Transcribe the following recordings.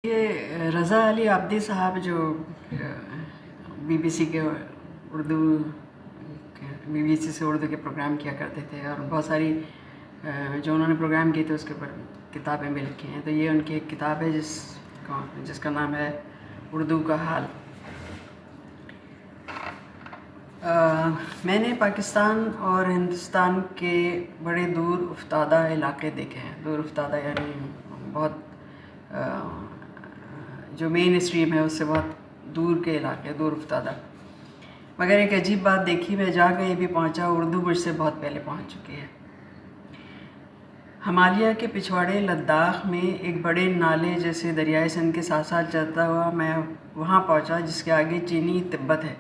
یہ رضا علی عابدی صاحب جو BBC کے اردو BBC سے اردو کے پروگرام کیا کرتے تھے اور بہت ساری جو انہوں نے پروگرام کیے تھے اس کے اوپر کتابیں بھی لکھی ہیں. تو یہ ان کی ایک کتاب ہے جس کا نام ہے اردو کا حال. میں نے پاکستان اور ہندوستان کے بڑے دور افتادہ علاقے دیکھے ہیں. دور افتادہ یعنی بہت جو مین اسٹریم ہے اس سے بہت دور کے علاقے, دور افتادہ. مگر ایک عجیب بات دیکھی, میں جا کے یہ بھی پہنچا اردو مجھ سے بہت پہلے پہنچ چکی ہے. ہمالیہ کے پچھواڑے لداخ میں ایک بڑے نالے جیسے دریائے سندھ کے ساتھ ساتھ چلتا ہوا میں وہاں پہنچا جس کے آگے چینی تبت ہے.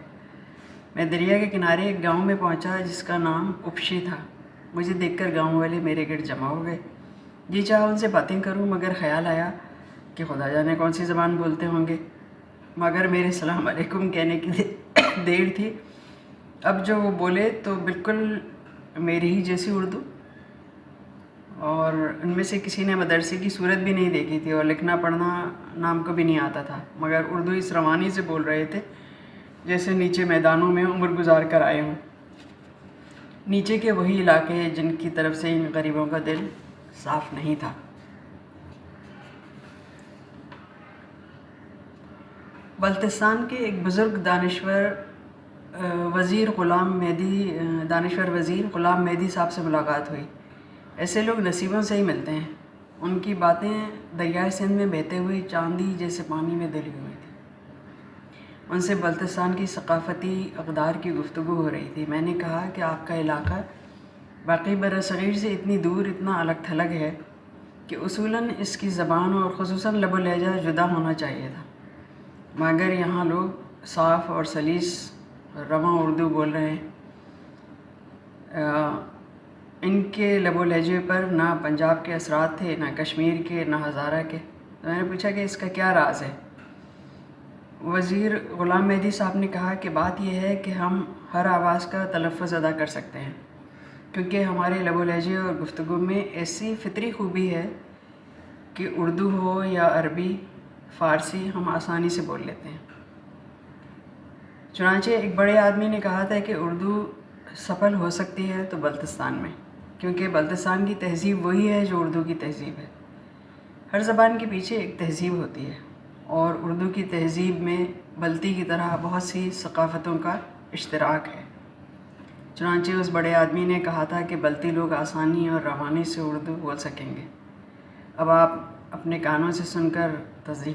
میں دریا کے کنارے ایک گاؤں میں پہنچا جس کا نام اپشی تھا. مجھے دیکھ کر گاؤں والے میرے گرد جمع ہو گئے. جی چاہا ان سے باتیں کروں مگر خیال آیا کہ خدا جانے کون سی زبان بولتے ہوں گے. مگر میرے السلام علیکم کہنے کی دیر تھی. اب جو وہ بولے تو بالکل میری ہی جیسی اردو, اور ان میں سے کسی نے مدرسے کی صورت بھی نہیں دیکھی تھی اور لکھنا پڑھنا نام کو بھی نہیں آتا تھا, مگر اردو اس روانی سے بول رہے تھے جیسے نیچے میدانوں میں عمر گزار کر آئے ہوں. نیچے کے وہی علاقے جن کی طرف سے ان غریبوں کا دل صاف نہیں تھا. بلتستان کے ایک بزرگ دانشور وزیر غلام مہدی صاحب سے ملاقات ہوئی. ایسے لوگ نصیبوں سے ہی ملتے ہیں. ان کی باتیں دریائے سندھ میں بہتے ہوئے چاندی جیسے پانی میں دلی ہوئی تھی. ان سے بلتستان کی ثقافتی اقدار کی گفتگو ہو رہی تھی. میں نے کہا کہ آپ کا علاقہ باقی برصغیر سے اتنی دور, اتنا الگ تھلگ ہے کہ اصولاً اس کی زبان اور خصوصاً لب و لہجہ جدا ہونا چاہیے تھا, مگر یہاں لوگ صاف اور سلیس رواں اردو بول رہے ہیں. ان کے لب و لہجے پر نہ پنجاب کے اثرات تھے, نہ کشمیر کے, نہ ہزارہ کے. تو میں نے پوچھا کہ اس کا کیا راز ہے. وزیر غلام مہدی صاحب نے کہا کہ بات یہ ہے کہ ہم ہر آواز کا تلفظ ادا کر سکتے ہیں, کیونکہ ہمارے لب و لہجے اور گفتگو میں ایسی فطری خوبی ہے کہ اردو ہو یا عربی فارسی ہم آسانی سے بول لیتے ہیں. چنانچہ ایک بڑے آدمی نے کہا تھا کہ اردو سفل ہو سکتی ہے تو بلتستان میں, کیونکہ بلتستان کی تہذیب وہی ہے جو اردو کی تہذیب ہے. ہر زبان کے پیچھے ایک تہذیب ہوتی ہے, اور اردو کی تہذیب میں بلتی کی طرح بہت سی ثقافتوں کا اشتراک ہے. چنانچہ اس بڑے آدمی نے کہا تھا کہ بلتی لوگ آسانی اور روانی سے اردو بول سکیں گے. اب آپ اپنے کانوں سے سن کر تصدیق